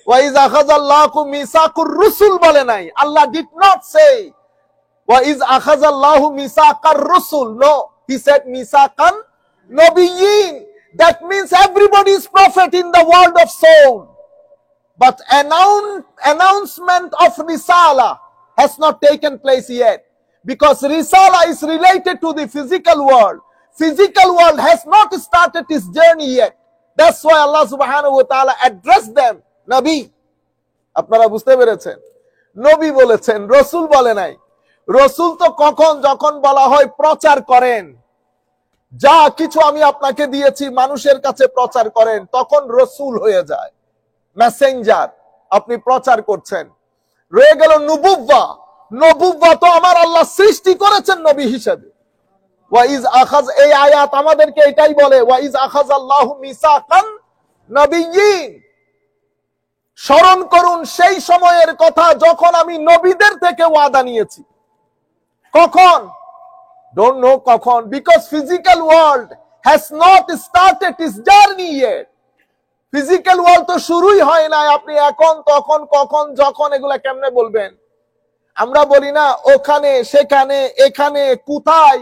ওয়া ইজ আখাযাল্লাহু মিসাকুর রুসুল বলে নাই। আল্লাহ did not say ওয়া ইজ আখাযাল্লাহু মিসাকার রুসুল। No, he said মিসাকান নবিয়্যিন। That means everybody is prophet in the world of soul. But announcement of Risala has not taken place yet. Because Risala is related to the physical world. Physical world has not started its journey yet. That's why Allah subhanahu wa ta'ala addressed them, Nabi. আপনারা বুঝতে পেরেছেন? নবী বলেছেন, রসুল বলে নাই। রসুল তো কখন, যখন বলা হয় প্রচার করেন, যা কিছু আমি আপনাকে দিয়েছি মানুষের কাছে প্রচার করেন, তখন রসুল হয়ে যায়, মেসেঞ্জার, আপনি প্রচার করছেন। রয়ে গেল নুবুব্বা। নবুব্বা তো আমার আল্লাহ সৃষ্টি করেছেন নবী হিসেবে। ওয়াইজ আখাজ, এই আয়াত আমাদেরকে এটাই বলে, ওয়াইজ আখাযাল্লাহু মিসাকান নবিয়্যিন। স্মরণ করুন সেই সময়ের কথা যখন আমি নবীদের থেকে ওয়াদা নিয়েছি। কখন? Don't know কখন, because physical world has not started its journey yet. Physical world তো শুরুই হয় না। আপনি এখন, তখন, কখন, যখন এগুলা কেমনে বলবেন? আমরা বলি না ওখানে, সেখানে, এখানে, কোথায়,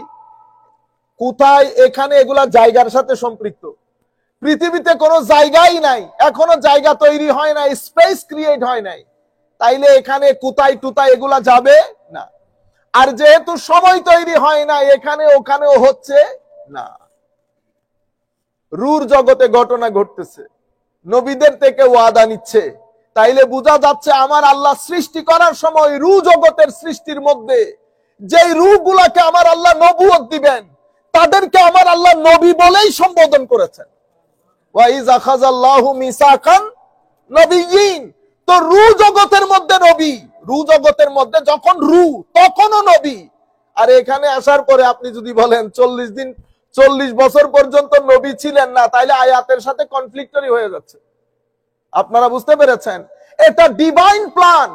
কোথায়, এখানে, এগুলা জায়গার সাথে সম্পৃক্ত। পৃথিবীতে কোনো জায়গাই নাই, এখনো জায়গা তৈরি হয় নাই, স্পেস ক্রিয়েট হয় নাই, তাইলে এখানে কোথায় টুতায় এগুলা যাবে না। আর যেহেতু সময় তৈরি হয় না, এখানে ওখানেও হচ্ছে না। রূঢ় জগতে ঘটনা ঘটতেছে, নবীদের থেকে ওয়াদা নিচ্ছে, তাইলে বোঝা যাচ্ছে আমার আল্লাহ সৃষ্টি করার সময় রূঢ় জগতের সৃষ্টির মধ্যে যেই রূহগুলাকে আমার আল্লাহ নবুয়ত দিবেন, তাদেরকে আমার আল্লাহ নবী বলেই সম্বোধন করেছেন। ওয়াইজ আখাযাল্লাহু মিসাকান নবিয়্যিন। তো রূহ জগতের মধ্যে নবী, রূহ জগতের মধ্যে যখন রূহ, তখনও নবী। আর এখানে আসার পরে আপনি যদি বলেন 40 দিন, 40 বছর পর্যন্ত নবী ছিলেন না, তাইলে আয়াতের সাথে কনফ্লিক্টরি হয়ে যাচ্ছে। আপনারা বুঝতে পেরেছেন? এটা ডিভাইন প্ল্যান।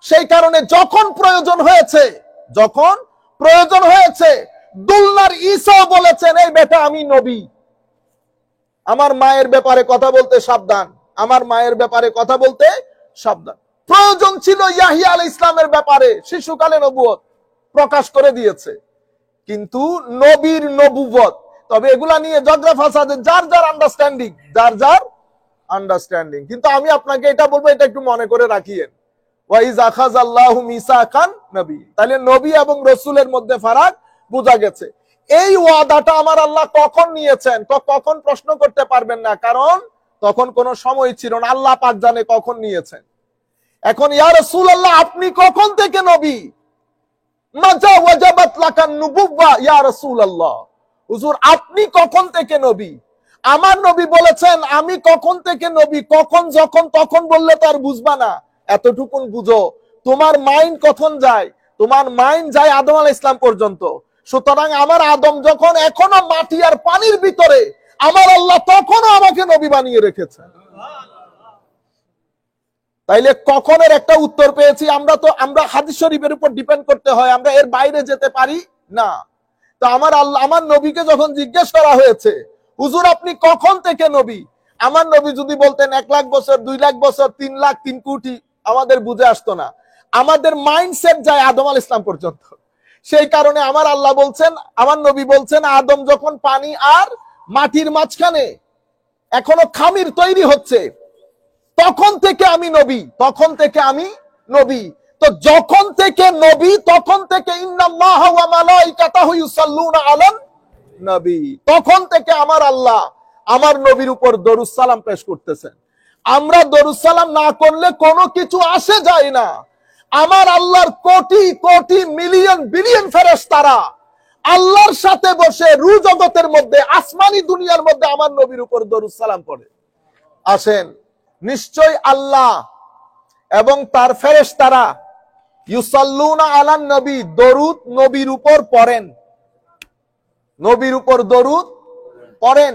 সেই কারণে যখন প্রয়োজন হয়েছে, যখন প্রয়োজন হয়েছে, দুলনার ঈসা বলেছেন, এই বেটা আমি নবী, আমার মায়ের ব্যাপারে কথা বলতে সাবধান, আমার মায়ের ব্যাপারে কথা বলতে সাবধান। প্রয়োজন ছিল ইয়াহিয়া আলাইহিস ইসলামের ব্যাপারে, শিশুকালে নবুয়ত প্রকাশ করে দিয়েছে। কিন্তু নবীর নবুয়ত, তবে এগুলা নিয়ে ঝগড়া ফাসাদে যার যার আন্ডারস্ট্যান্ডিং, যার যার আন্ডারস্ট্যান্ডিং। কিন্তু আমি আপনাকে এটা বলবো, এটা একটু মনে করে রাখিয়েন, ওয়াইজ আখাযাল্লাহু মিসাকান নবী। তাহলে নবী এবং রসুলের মধ্যে ফারাক বোঝা গেছে। এই ওয়াদাটা আমার আল্লাহ কখন নিয়েছেন, কখন প্রশ্ন করতে পারবেন না, কারণ তখন কোনো সময় ছিল না। আল্লাহ পাক জানে কখন নিয়েছেন। এখন ইয়া রাসূলুল্লাহ, আপনি কখন থেকে নবী? মাযা ওয়াজাবাত লাকান নুবুওয়া ইয়া রাসূলুল্লাহ। হুজুর আপনি কখন থেকে নবী? আমার নবী বলেছেন আমি কখন থেকে নবী, কখন, যখন, তখন বললে তো আর বুঝবা না, এতটুকুন বুঝো। তোমার মাইন্ড কখন যায়? তোমার মাইন্ড যায় আদম আলাইহিস ইসলাম পর্যন্ত। সুতরাং আমার আদম যখন এখনো মাটি আর পানির ভিতরে, আমার আল্লাহ তখনও আমাকে নবী বানিয়ে রেখেছেন। তাইলে কখনের একটা উত্তর পেয়েছি। আমরা হাদিস শরীফের উপর ডিপেন্ড করতে হয়, আমরা এর বাইরে যেতে পারি না। তো আমার আল্লাহ, আমার নবীকে যখন জিজ্ঞেস করা হয়েছে, হুজুর আপনি কখন থেকে নবী, আমার নবী যদি বলতেন 1 লাখ বছর, 2 লাখ বছর, 3 লাখ, 3 কোটি, আমাদের বুঝে আসতো না। আমাদের মাইন্ডসেট যায় আদম আলাইহিস ইসলাম পর্যন্ত। সেই কারণে আমার আল্লাহ বলছেন, আমার নবী বলছেন, আদম যখন পানি আর মাটির মাঝখানে এখনো খামির তৈরি হচ্ছে, তখন থেকে আমি নবী, তখন থেকে আমি নবী। তো যখন থেকে নবী, তখন থেকে ইন্নাল্লাহা ওয়া মালাইকাতাহু ইউসাল্লুনা আলান নবী, তখন থেকে আমার আল্লাহ আমার নবীর উপর দরুদ সালাম পেশ করতেছেন। আমরা দরুদ সালাম না করলে কোনো কিছু আসে যায় না। আমার আল্লাহর কোটি কোটি মিলিয়ন বিলিয়ন ফেরেশতারা আল্লাহর সাথে বসে রূহ জগতের মধ্যে, আসমানি দুনিয়ার মধ্যে আমার নবীর উপর দরুদ সালাম পড়ে। আসেন, নিশ্চয় আল্লাহ এবং তার ফেরেশতারা ইউসাল্লুনা আলান নবী, দরুদ নবীর উপর পড়েন, নবীর উপর দরুদ পড়েন।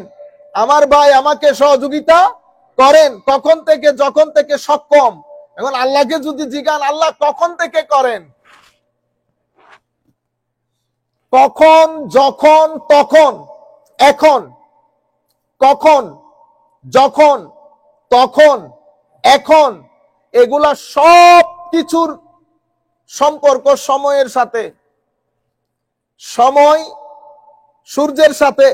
আমার ভাই আমাকে সহযোগিতা করেন। কখন থেকে? যখন থেকে সক্ষম। এখন আল্লাহকে যদি জিজ্ঞান আল্লাহ কখন থেকে করেন, কখন, যখন, তখন, এখন, কখন, যখন, তখন, এখন এগুলা সব কিছুর সম্পর্ক সময়ের সাথে, সময় সূর্যের সাথে।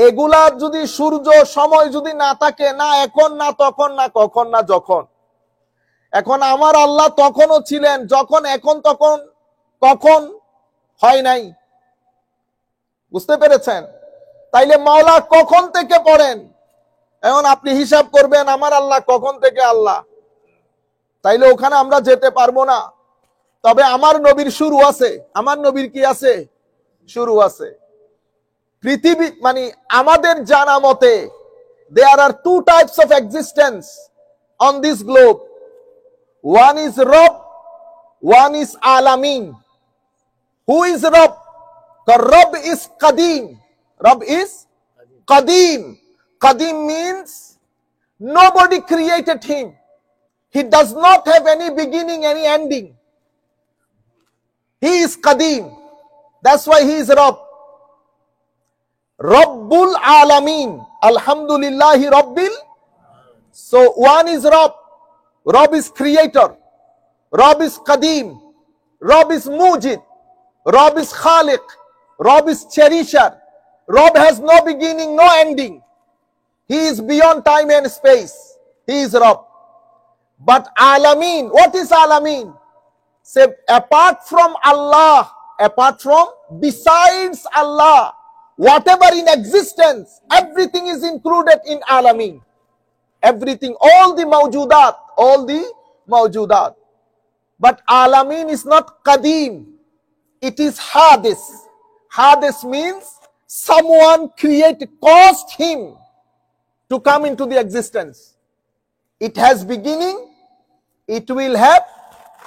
এগুলা যদি সূর্য সময় যদি না থাকে, না এখন না তখন না কখন না যখন, এখন আমার আল্লাহ তখনও ছিলেন যখন এখন তখন কখন হয় নাই। বুঝতে পেরেছেন? তাইলে মাওলা কখন থেকে পড়েন? এখন আপনি হিসাব করবেন আমার আল্লাহ কখন থেকে আল্লাহ, তাইলে ওখানে আমরা যেতে পারবো না। তবে আমার নবীর শুরু আছে। আমার নবীর কি আছে? শুরু আছে। পৃথিবী মানে আমাদের জানা মতে there are two types of existence on this globe. One is Rabb, one is Alamin. Who is Rabb? The Rabb is Qadim. Rabb is Qadim. Qadim means nobody created him. He does not have any beginning, any ending. He is Qadim. That's why he is Rabb. Rabbul Alamin. Alhamdulillahi Rabbil. So one is Rabb. Rabb is creator. Rabb is Qadim. Rabb is Mujid. Rabb is Khaliq. Rabb is cherisher. Rabb has no beginning, no ending. He is beyond time and space. He is Rabb. But Alamin, what is Alamin? Say, apart from Allah, apart from, besides Allah, whatever in existence, everything is included in Alamin. Everything, all the mawjudat, all the mawjudat. But Alamin is not Qadim. It is Hadis. Hadis means someone caused him to come into the existence. It has beginning, it will have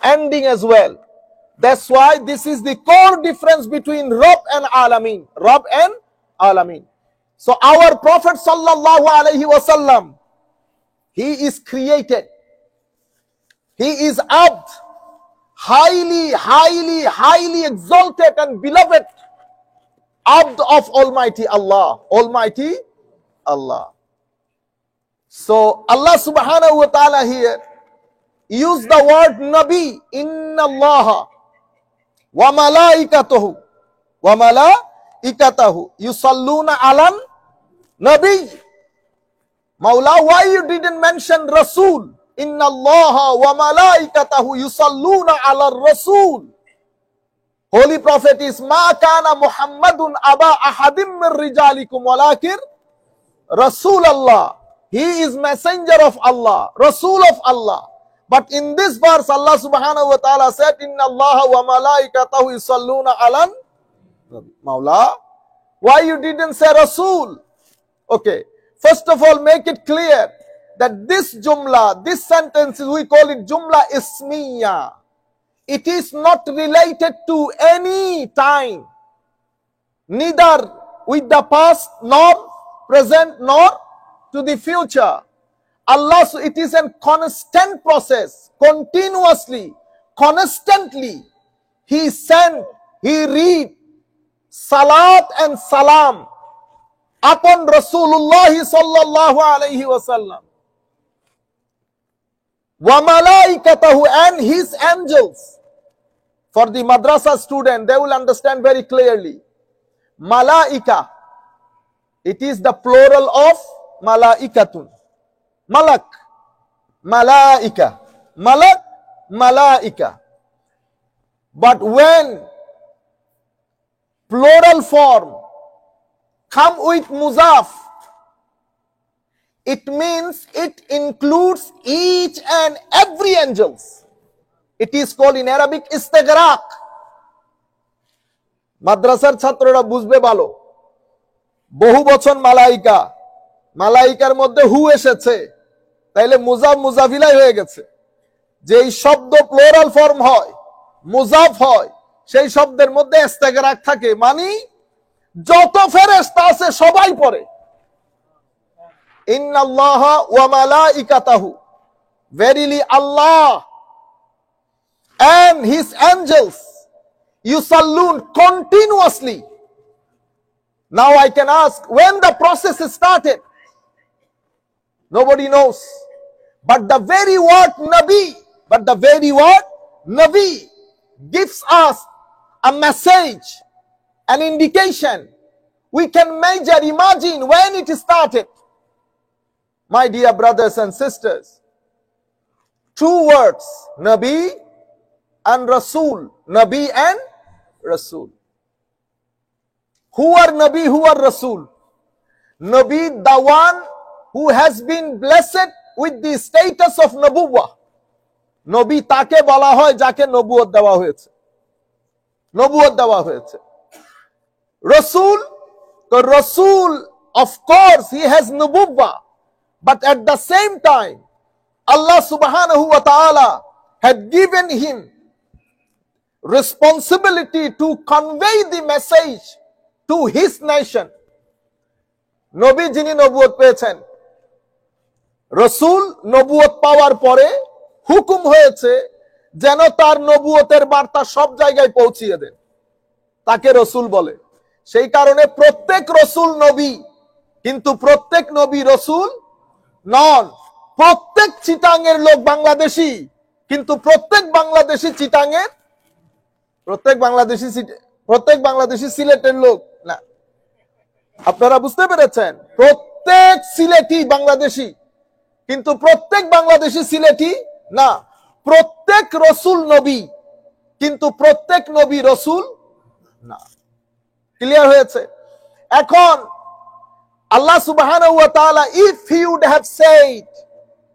ending as well. That's why this is the core difference between Rabb and Alamin. Rabb and Alamin. So our Prophet sallallahu alaihi wasallam, he is created. He is abd, highly, highly, highly exalted and beloved abd of Almighty Allah. Almighty Allah. So Allah subhanahu wa ta'ala here use the word Nabi. Inna Allah wa malaikatahu yusalluna alan Nabi. Maula, why you didn't mention Rasul? Inna Allah wa malaikatahu yusalluna ala Rasul. Holy Prophet is ma kana Muhammadun aba ahadim min rijalikum walakin Rasul Allah. He is messenger of Allah, Rasul of Allah. But in this verse, Allah subhanahu wa ta'ala said, Inna Allah wa malaikatahu yusalluna alan Maula. Why you didn't say Rasul? Okay. First of all, make it clear that this jumla, this sentence, we call it jumla ismiya. It is not related to any time, neither with the past, nor present, nor to the future. Allah, so it is a constant process, continuously, constantly. He sent, he read salat and salam upon Rasulullah sallallahu alaihi wasallam. Wa malaikatahu, and his angels. For the madrasa student, they will understand very clearly. Malaika, it is the plural of malaikatun. Malak, malaika, malak, malaika. But when plural form come with muzaf, it means it includes each and every angels. It is called in Arabic istighraq. মাদ্রাসার ছাত্ররা বুঝবে ভালো। বহু বচন মালাইকা, মালাইকার মধ্যে হু এসেছে, তাইলে মুজাফ মুজাফিলাই হয়ে গেছে। যেই শব্দ প্লোরাল ফর্ম হয়, মুজাফ হয়, সেই শব্দের মধ্যে ইস্তেগরাক থাকে, মানে যত ফেরেশতা আছে সবাই পড়ে। ইন্নাল্লাহা ওয়া মালাইকাতাহু, verily Allah and his angels yusallun, continuously. Now I can ask, when the process started? Nobody knows. But the very word Nabi gives us a message, an indication. We can imagine when it started. My dear brothers and sisters, two words, Nabi and Rasul. Nabi and Rasul. Who are Nabi, who are Rasul? Nabi, the one who has been blessed with the status of Nabuwwah. Nabi তাকে বলা হয় যাকে নবুয়ত দেওয়া হয়েছে। নবুয়ত দেওয়া হয়েছে। Rasul, the Rasul, of course, he has Nubuwwah. But at the same time, Allah subhanahu wa ta'ala had given him responsibility to convey the message to his nation. Nabi jini নবুয়ত পেয়েছেন, রসুল নবুয়ত পাওয়ার পরে হুকুম হয়েছে যেন তার নবুয়তের বার্তা সব জায়গায় পৌঁছিয়ে দেন, তাকে রসুল বলে। সেই কারণে প্রত্যেক রসুল নবী, কিন্তু প্রত্যেক নবী রসুল নন। প্রত্যেক চিটাঙের লোক বাংলাদেশি, কিন্তু প্রত্যেক বাংলাদেশি চিটাঙের, প্রত্যেক বাংলাদেশি সিলেটের লোক না। আপনারা বুঝতে পেরেছেন? প্রত্যেক সিলেটি বাংলাদেশি, কিন্তু প্রত্যেক বাংলাদেশি সিলেটি না। প্রত্যেক রসুল নবী, কিন্তু প্রত্যেক নবী রসুল না। ক্লিয়ার হয়েছে? এখন আল্লাহ সুবহানাহু ওয়া তাআলা, if he would have said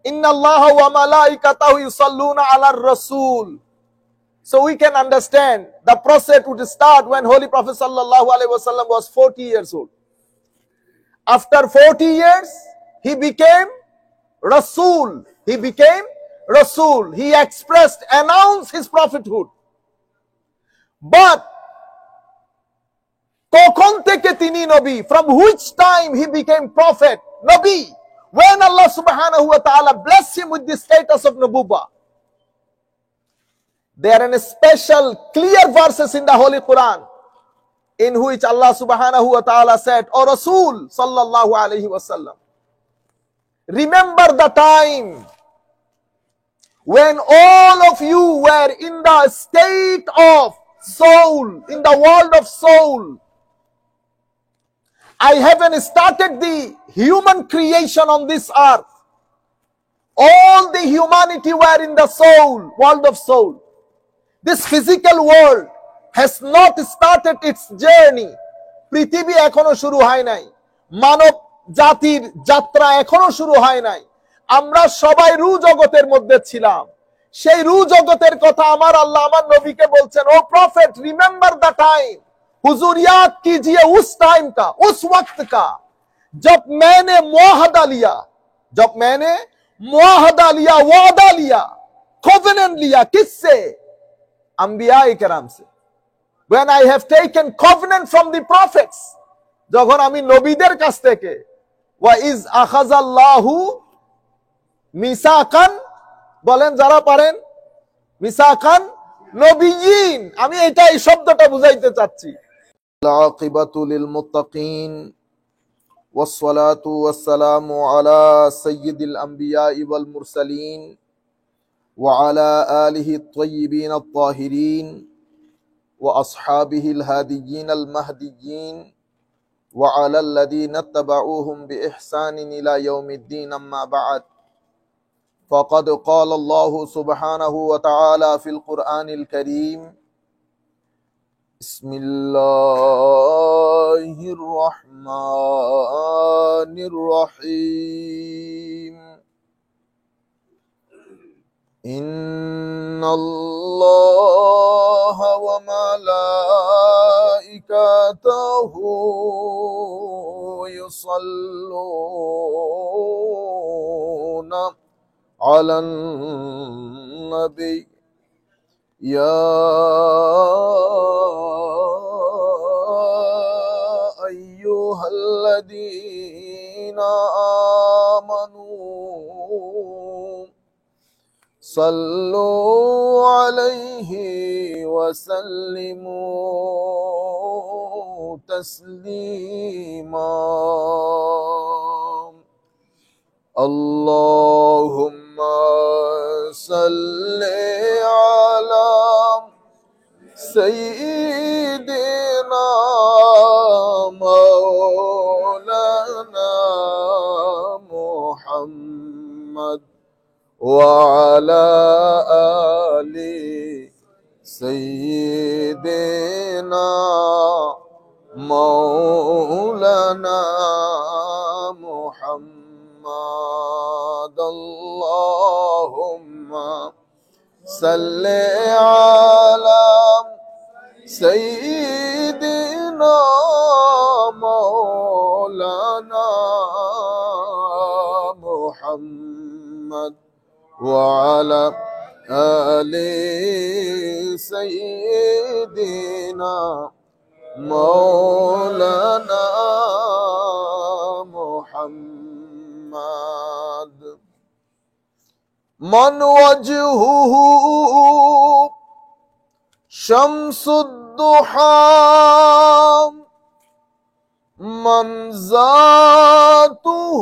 innallaha wa malaikatahu yusalluna ala rasul, so we can understand the process would start when Holy Prophet sallallahu alaihi wasallam was 40 years old. After 40 years, he became Rasul. He expressed, announced his prophethood. But কখন থেকে তিনি নবী? From which time he became prophet, Nabi? When Allah subhanahu wa ta'ala blessed him with the status of Nubuwwah. There are special clear verses in the Holy Quran in which Allah subhanahu wa ta'ala said, O Rasul sallallahu alayhi wa sallam, remember the time when all of you were in the state of soul, in the world of soul. I haven't started the human creation on this earth. All the humanity were in the soul, world of soul. This physical world has not started its journey. পৃথিবী এখনো শুরু হয় নাই, মানব জাতির যাত্রা এখনো শুরু হয় নাই। আমরা সবাই রূহ জগতের মধ্যে ছিলাম। সেই রূহ জগতের কথা আমার আল্লাহ আমার নবীকে বলছেন, O prophet, remember the time, हुजूर याद कीजिए उस टाइम का, उस वक्त का, जब मैंने मुआहदा लिया, वादा लिया, covenant लिया, किससे? अंबिया इकराम से। When I have taken covenant from the prophets, যখন আমি নবীদের কাছ থেকে, ওয়া ইজ আখাযাল্লাহু মিসাকান, বলেন যারা পারেন, মিসাকান নবিয়িন, আমি এই শব্দটা বুঝাইতে চাচ্ছি। আকিবাতু লিল মুত্তাকিন ওয়াসসালাতু ওয়াসসালামু আলা সাইয়্যিদিল আমবিয়া ওয়াল মুরসালিন ওয়া আলা আলিহি আত-তাইয়্যিবিন আত-তাহিরিন ওয়া আসহাবিহিল হাদিয়িনাল মাহদিয়িন ওয়া আলাল্লাযীনা ইত্তাবাউহুম বিইহসানিন ইলা ইয়াউমিদ্দিন, আম্মা বা'দ। فقد قال الله سبحانه وتعالى في القرآن الكريم: بسم الله الرحمن الرحيم. إن الله وملائكته يصلون على النبي يا أيها الذين آمنوا صلوا عليه وسلموا تسليما. اللهم صل على سيدنا مولانا محمد وعلى آل سيدنا مولانا محمد اللهم صل على سيدنا مولانا محمد وعلى آل سيدنا مولانا محمد من وجهه شمس الضحى من ذاته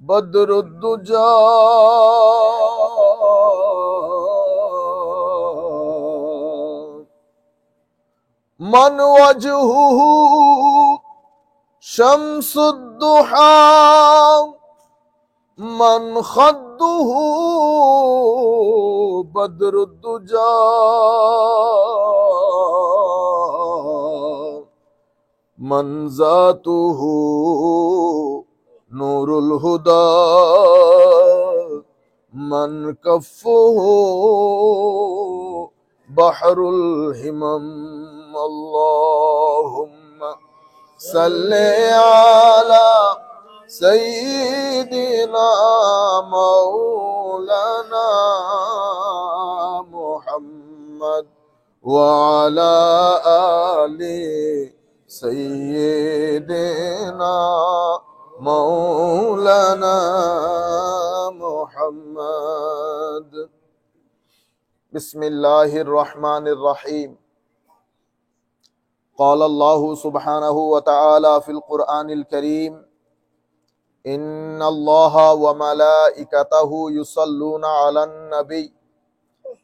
بدر الدجى من وجهه شمس الضحى من خده بدر الدجى من ذاته نور الهدى من كفه بحر الهمم اللهم صل على سيدنا مولانا محمد وعلى آل سيدنا مولانا محمد بسم الله الرحمن الرحيم قال الله سبحانه وتعالى في القرآن الكريم إن الله وملائكته يصلون على النبي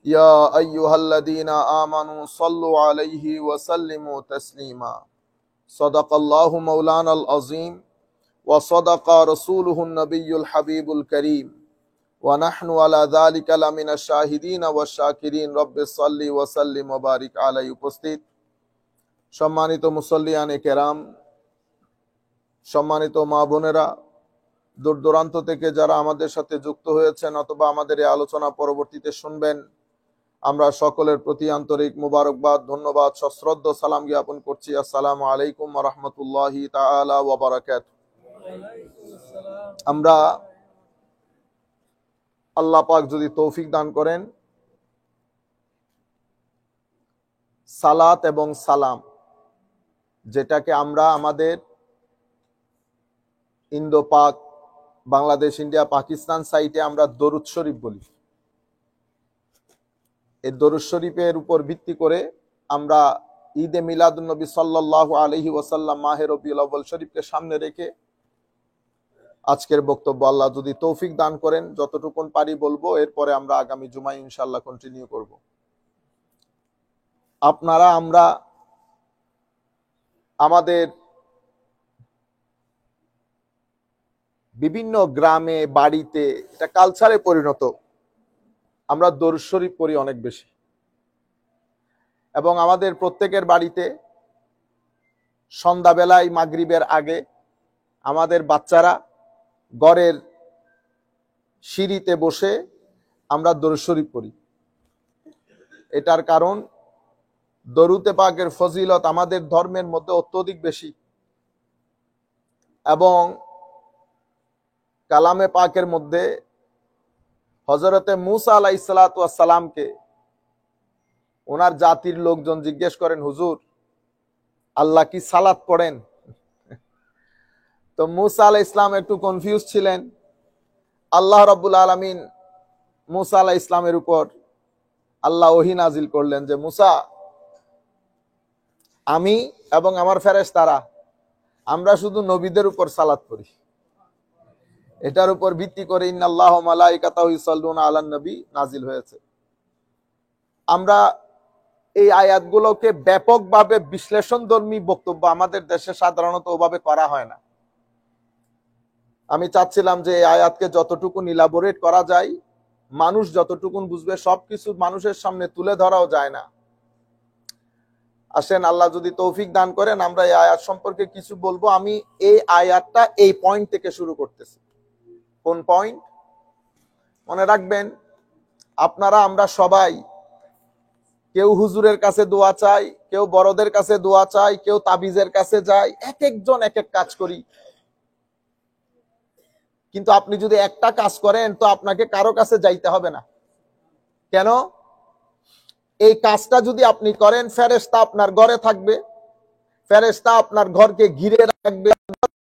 يا أيها الذين آمنوا صلوا عليه وسلموا تسليما صدق الله مولانا العظيم وصدق رسوله النبي الحبيب الكريم ونحن على ذلك لمن الشاهدين والشاكرين رب صل وسلم وبارك عليه উপস্থিত সম্মানিত মুসল্লিয়ানে কেরাম, সম্মানিত মা বোনেরা, দূর দূরান্ত থেকে যারা আমাদের সাথে যুক্ত হয়েছেন অথবা আমাদের এই আলোচনা পরবর্তীতে শুনবেন, আমরা সকলের প্রতি আন্তরিক মুবারকবাদ, ধন্যবাদ, সশ্রদ্ধ সালাম জ্ঞাপন করছি। আসসালামু আলাইকুম ওয়া রাহমাতুল্লাহি তাআলা ওয়া বারাকাতুহু। আমরা আল্লাহ পাক যদি তৌফিক দান করেন, সালাত এবং সালাম, যেটাকে আমরা আমাদের ইন্দো পাক, বাংলাদেশ, ইন্ডিয়া, পাকিস্তান সাইটে আমরা দরুদ শরীফ বলি। এই দরুদ শরীফের উপর ভিত্তি করে আমরা ঈদে মিলাদুন্নবী সাল্লাল্লাহু আলাইহি ওয়াসাল্লাম মাহে রবিউল আউয়াল শরীফকে সামনে রেখে আজকের বক্তব্য আল্লাহ যদি তৌফিক দান করেন যতটুকুন পারি বলবো, এরপরে আমরা আগামী জুমায় ইনশাআল্লাহ কন্টিনিউ করব। আপনারা আমরা আমাদের বিভিন্ন গ্রামে বাড়িতে এটা কালচারে পরিণত, আমরা দরুদ শরীফ পড়ি অনেক বেশি, এবং আমাদের প্রত্যেকের বাড়িতে সন্ধ্যাবেলায় মাগরিবের আগে আমাদের বাচ্চারা ঘরের সিঁড়িতে বসে আমরা দরুদ শরীফ পড়ি। এটার কারণ দরুদে পাকের ফজিলত আমাদের ধর্মের মধ্যে অত্যধিক বেশি, এবং কালামে পাকের মধ্যে হযরতে মূসা আলাইহিস সালাতু ওয়াস সালামকে ওনার জাতির লোকজন জিজ্ঞেস করেন, হুজুর আল্লাহ কি সালাত পড়েন? তো মূসা আলাইহিস সালাম একটু কনফিউজ ছিলেন। আল্লাহ রাব্বুল আলামিন মূসা আলাইহিস সালামের উপর আল্লাহ ওহী নাজিল করলেন যে, মূসা, আমি এবং আমার ফেরেশতারা আমরা শুধু নবীদের উপর সালাত পড়ি, এটার উপর ভিত্তি করে ইন্নাল্লাহ ওয়া মালাইকাতাহু ইউসাল্লুনা আলান নবী নাজিল হয়েছে। আমরা এই আয়াতগুলোকে ব্যাপকভাবে বিশ্লেষণধর্মী বক্তব্য আমাদের দেশে সাধারণত ওভাবে করা হয় না। আমি চাচ্ছিলাম যে এই আয়াতকে যতটুকু ইলাবোরেট করা যায়, মানুষ যতটুকুন বুঝবে, সবকিছু মানুষের সামনে তুলে ধরাও যায় না। আসেন, আল্লাহ যদি তৌফিক দান করেন, আমরা এই আয়াত সম্পর্কে কিছু বলবো। আমি এই আয়াতটা এই পয়েন্ট থেকে শুরু করতেছি। কোন পয়েন্ট? মনে রাখবেন, আপনারা আমরা সবাই কেউ হুজুরের কাছে দোয়া চাই, কেউ বড়দের কাছে দোয়া চাই, কেউ তাবিজের কাছে যায়, এক একজন এক এক কাজ করি। কিন্তু আপনি যদি একটা কাজ করেন তো আপনাকে কারো কাছে যাইতে হবে না। কেন? এই কাজটা যদি আপনি করেন, ফেরেশতা আপনার ঘরে থাকবে, ফেরেশতা আপনার ঘরকে ঘিরে রাখবে।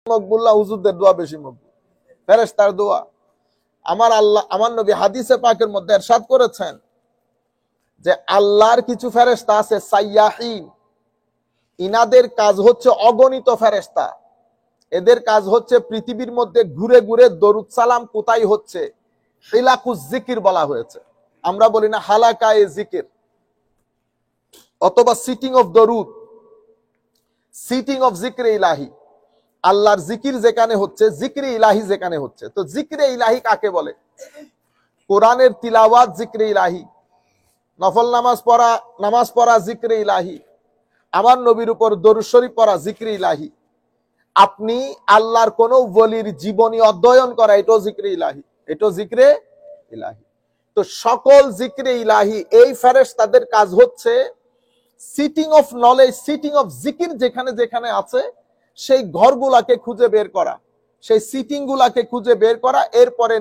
মকবুল্লাহ হুজুরদের দোয়া বেশি মকবুল, ফেরেশতার দোয়া। আমার নবী হাদিসে পাকের মধ্যে ইরশাদ করেছেন যে আল্লাহর কিছু ফেরেশতা আছে সাইয়াহিন, ইনাদের কাজ হচ্ছে অগণিত ফেরেশতা। এদের কাজ হচ্ছে পৃথিবীর মধ্যে ঘুরে ঘুরে দরুদ সালাম কোথায় হচ্ছে, হিলাকুজ জিকির বলা হয়েছে। আমরা বলি না হালাকায়ে জিকির, অথবা সিটিং অফ দরুদ, সিটিং অফ জিকরে ইলাহি। আল্লাহর জিকির যেখানে হচ্ছে, জিকরে ইলাহি যেখানে হচ্ছে। তো জিকরে ইলাহি কাকে বলে? কোরআনের তিলাওয়াত জিকরে ইলাহি, নফল নামাজ পড়া জিকরে ইলাহি, আমার নবীর উপর দরুদ শরীফ পড়া জিকরে ইলাহি। আপনি আল্লাহর কোন ওলির জীবনী অধ্যয়ন করা, এটাও জিকরে ইলাহি, এটাও জিকরে ইলাহি। তো সকল জিকরে ইলাহি এই ফেরেশতাদের কাজ হচ্ছে sitting of knowledge, sitting of জিকির যেখানে যেখানে আছে সেই ঘরগুলাকে খুঁজে বের করা, সেই সিটিং গুলাকে খুঁজে বের করা। এরপরে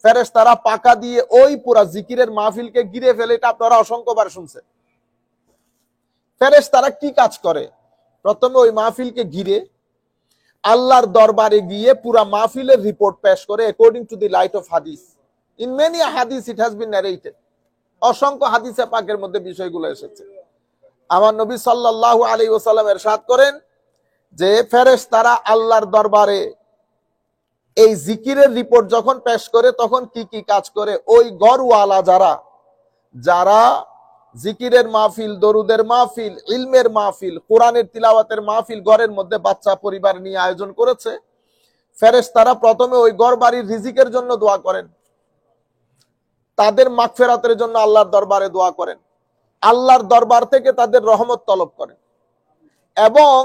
ফেরেশতারা পাকা দিয়ে ওই পুরা জিকিরের মাহফিলকে ঘিরে ফেলে। এটা আপনারা অসংখ্যবার শুনছেন। ফেরেশতারা কি কাজ করে? প্রথমে ওই মাহফিলকে ঘিরে আল্লাহর দরবারে গিয়ে পুরা মাহফিলের রিপোর্ট পেশ করে according to the light off হাদিস। ইন মেনি হাদিস ইট হ্যাজ বিন ন্যারেটেড। অসংখ্য হাদিসে পাকের মধ্যে বিষয়গুলো এসেছে। আমার নবী সাল্লাল্লাহু আলাইহি ওয়াসাল্লাম ইরশাদ করেন যে ফেরেশতারা আল্লাহর দরবারে এই জিকিরের রিপোর্ট যখন পেশ করে তখন কি কি কাজ করে, ওই ঘরওয়ালা যারা জিকিরের মাহফিল, দরুদের মাহফিল, ইলমের মাহফিল, কোরআনের তিলাওয়াতের মাহফিল ঘরের মধ্যে বাচ্চা পরিবার নিয়ে আয়োজন করেছে, ফেরেশতারা প্রথমে ওই ঘর বাড়ির রিজিকের জন্য দোয়া করেন, তাদের মাগফিরাতের জন্য আল্লাহর দরবারে দোয়া করেন, আল্লাহর দরবার থেকে তাদের রহমত তলব করেন। এবং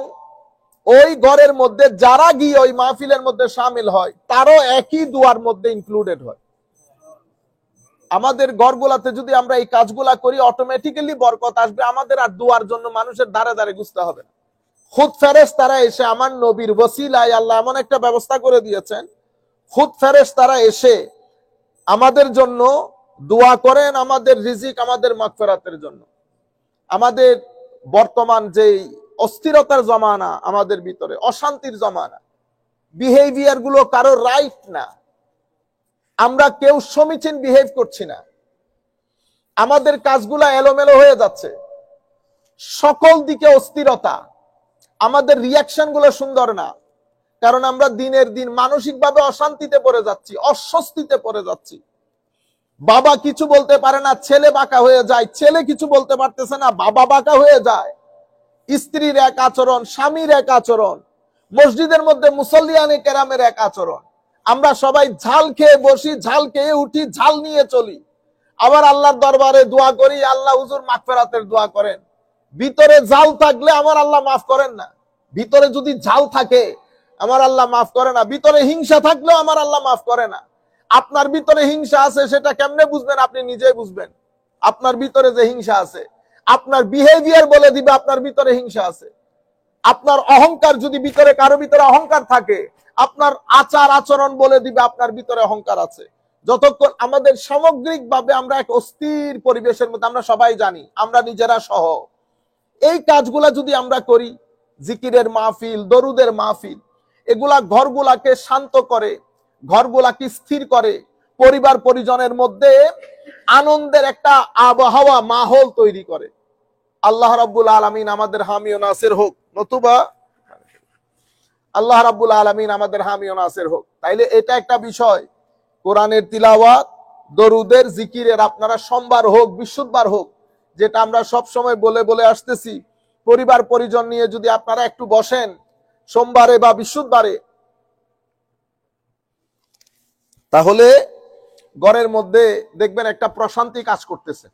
ওই ঘরের মধ্যে যারা গিয়ে ওই মাহফিলের মধ্যে শামিল হয় তারও একই দোয়ার মধ্যে ইনক্লুডেড হয়। আমাদের ঘরগুলাতে যদি আমরা এই কাজগুলা করি, অটোমেটিক্যালি বরকত আসবে। আমাদের আর দোয়ার জন্য মানুষের দ্বারে দ্বারে গুছতে হবে না। খুদ ফেরেশতারা এসে আমার নবীর ওসিলায় আল্লাহ এমন একটা ব্যবস্থা করে দিয়েছেন, খুদ ফেরেশতারা এসে আমাদের জন্য দোয়া করেন, আমাদের রিজিক, আমাদের মাগফিরাতের জন্য। আমাদের বর্তমান যে অস্থিরতার জমানা, আমাদের ভিতরে অশান্তির জমানা, বিহেভিয়ার গুলো কারো রাইট না, আমরা কেউ সমীচীন বিহেভ করছি না, আমাদের কাজগুলা এলোমেলো হয়ে যাচ্ছে, সকল দিকে অস্থিরতা, আমাদের রিয়াকশন গুলো সুন্দর না। কারণ আমরা দিনের দিন মানসিকভাবে অশান্তিতে পড়ে যাচ্ছি, অস্বস্তিতে পড়ে যাচ্ছি। বাবা কিছু বলতে পারে না, ছেলে বাঁকা হয়ে যায়, ছেলে কিছু বলতে পারতেছে না, বাবা বাঁকা হয়ে যায়। স্ত্রীর এক আচরণ, স্বামীর এক আচরণ, মসজিদের মধ্যে মুসল্লিয়ানে কেরামের এক আচরণ। আমরা সবাই ঝাল খেয়ে বসি, ঝাল খেয়ে উঠি, ঝাল নিয়ে চলি। আবার আল্লাহর দরবারে দোয়া করি, আল্লাহ হুজুর মাগফিরাতের দোয়া করেন। ভিতরে ঝাল থাকলে আমার আল্লাহ মাফ করেন না। ভিতরে যদি ঝাল থাকে আমার আল্লাহ মাফ করে না। ভিতরে হিংসা থাকলেও আমার আল্লাহ মাফ করে না। আপনার ভিতরে হিংসা আছে সেটা কেমনে বুঝবেন? আপনি নিজেই বুঝবেন আপনার ভিতরে যে হিংসা আছে। আপনার বিহেভিয়ার বলে দিবে আপনার ভিতরে হিংসা আছে। আপনার অহংকার যদি ভিতরে কারো ভিতরে অহংকার থাকে, আপনার আচার আচরণ বলে দিবে আপনার ভিতরে অহংকার আছে। যতক্ষণ আমাদের সামগ্রিকভাবে আমরা এক অস্থির পরিবেশের মধ্যে, আমরা সবাই জানি, আমরা নিজেরা সহ, এই কাজগুলা যদি আমরা করি, জিকিরের মাহফিল, দরুদের মাহফিল, এগুলা ঘরগুলাকে শান্ত করে, ঘরগুলাকে স্থির করে, পরিবার পরিজনের মধ্যে আনন্দের একটা আবহাওয়া, মাহল তৈরি করে। আল্লাহ রাব্বুল আলামিন আমাদের হামি ও নাসির হোক। নতুবা আল্লাহ রাব্বুল আলামিন আমাদের হামি ও নাসির হোক। তাইলে এটা একটা বিষয়, কোরআনের তিলাওয়াত, দরুদের, জিকিরের আপনারা সোমবার হোক বৃহস্পতিবার হোক, যেটা আমরা সব সময় বলে বলে আসতেছি, পরিবার পরিজন নিয়ে যদি আপনারা একটু বসেন সোমবারে বা বৃহস্পতিবারে, তাহলে ঘরের মধ্যে দেখবেন একটা প্রশান্তি কাজ করতেছে।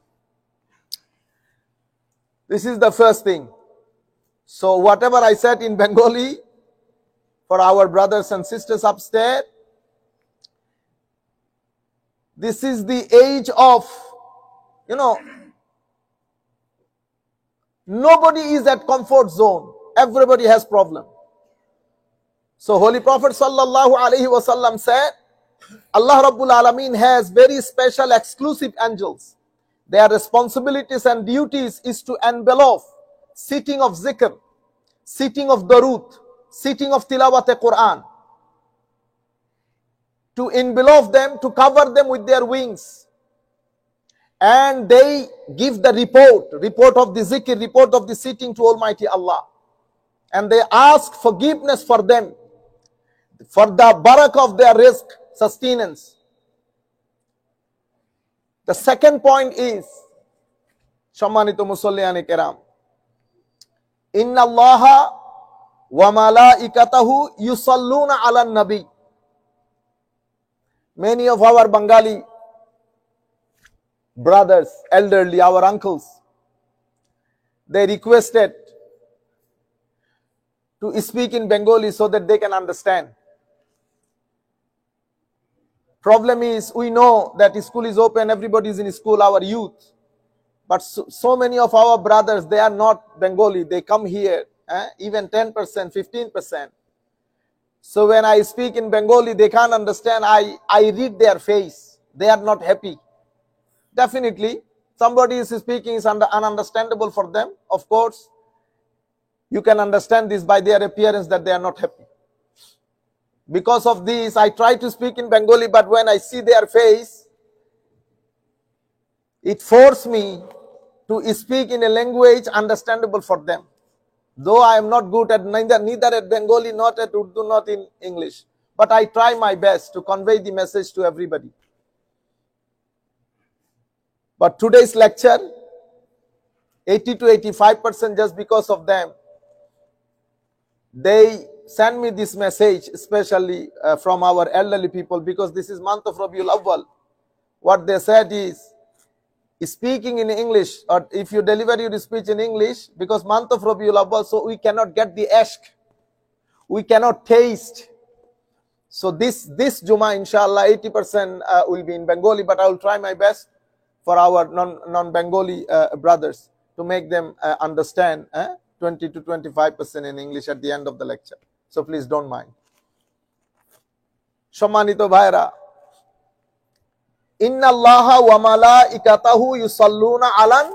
This is the first thing. So whatever I said in Bengali for our brothers and sisters upstairs, this is the age of, nobody is at comfort zone. Everybody has problem. So Holy Prophet sallallahu alaihi wasallam said, Allah Rabbul Alameen has very special exclusive angels. Their responsibilities and duties is to envelop sitting of zikr, sitting of darud, sitting of tilawat Quran, to envelop them, to cover them with their wings. And they give the report of the zikr, report of the sitting to Almighty Allah. And they ask forgiveness for them, for the barakah of their rizq, sustenance. The second point is, সম্মানিত মুসল্লিয়ানে কেরাম, ইন্না আল্লাহা ওয়া মালাইকাতাহু ইউসাল্লুনা আলান নবী. Many of our Bengali brothers, elderly, our uncles, they requested to speak in Bengali so that they can understand. Problem is, we know that school is open, everybody is in school, our youth. But so many of our brothers, they are not Bengali. They come here, even 10%, 15%. So when I speak in Bengali, they can't understand. I read their face. They are not happy. Definitely, somebody is speaking is ununderstandable for them. Of course, you can understand this by their appearance that they are not happy. Because of this, I try to speak in Bengali, but when I see their face, it forces me to speak in a language understandable for them. Though I am not good at neither at Bengali, not at Urdu, not in English. But I try my best to convey the message to everybody. But today's lecture, 80 to 85% just because of them, they send me this message, especially from our elderly people, because this is month of Rabiul Awwal. What they said is, speaking in English, or if you deliver your speech in English, because month of Rabiul Awwal, so we cannot get the ashk, we cannot taste. So this Juma, inshallah, 80% will be in Bengali, but I will try my best for our non-Bengali brothers to make them understand 20 to 25% in English at the end of the lecture. So please don't mind. সম্মানিত ভাইরা, ইন্না আল্লাহা ওয়া মালাইকাতাহু ইউসাল্লুনা আলান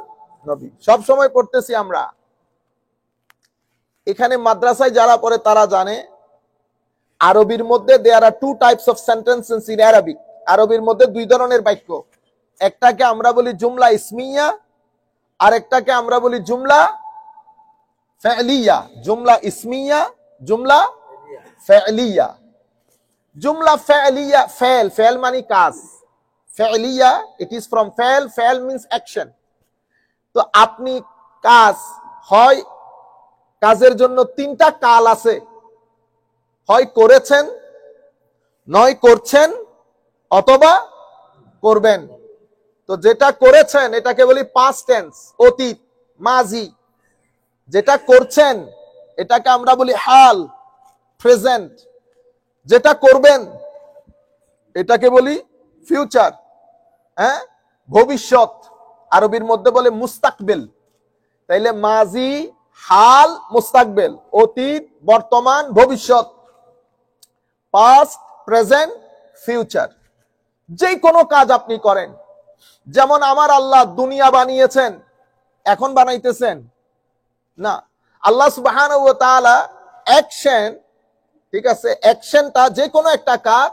নবী, সব সময় পড়তেছি আমরা। এখানে মাদ্রাসায় যারা পড়ে তারা জানে, আরবির মধ্যে there are two types of sentences in Arabic. আরবির মধ্যে দুই ধরনের বাক্য, একটাকে আমরা বলি জুমলা ইসমিয়া, আর একটাকে আমরা বলি জুমলা ফাইলিয়া। জুমলা ইসমিয়া, জুমলা ফাইলিয়া। জুমলা ফাইলিয়া, ফাইল মানে কাজ, ফাইলিয়া it is from file means action. তো আপনি কাজ, হয় কাজের জন্য তিনটা কাল আছে, হয় করেছেন, নয় করছেন, অথবা করবেন। তো যেটা করেছেন এটাকে বলি past tense, অতীত, মাজি। যেটা করছেন এটাকে আমরা বলি হাল, প্রেজেন্ট। যেটা করবেন এটাকে বলি ফিউচার, ভবিষ্যৎ। আরবির মধ্যে বলে মুস্তাকবিল। তাইলে মাজি, হাল, মুস্তাকবিল, অতীত, বর্তমান, ভবিষ্যৎ, পাস্ট, প্রেজেন্ট, ফিউচার। যে কোনো কাজ আপনি করেন, যেমন আমার আল্লাহ দুনিয়া বানিয়েছেন, এখন বানাইতেছেন না। আল্লাহ সুবহানাহু ওয়া তাআলা অ্যাকশন, ঠিক আছে, অ্যাকশনটা যে কোনো একটা কাজ,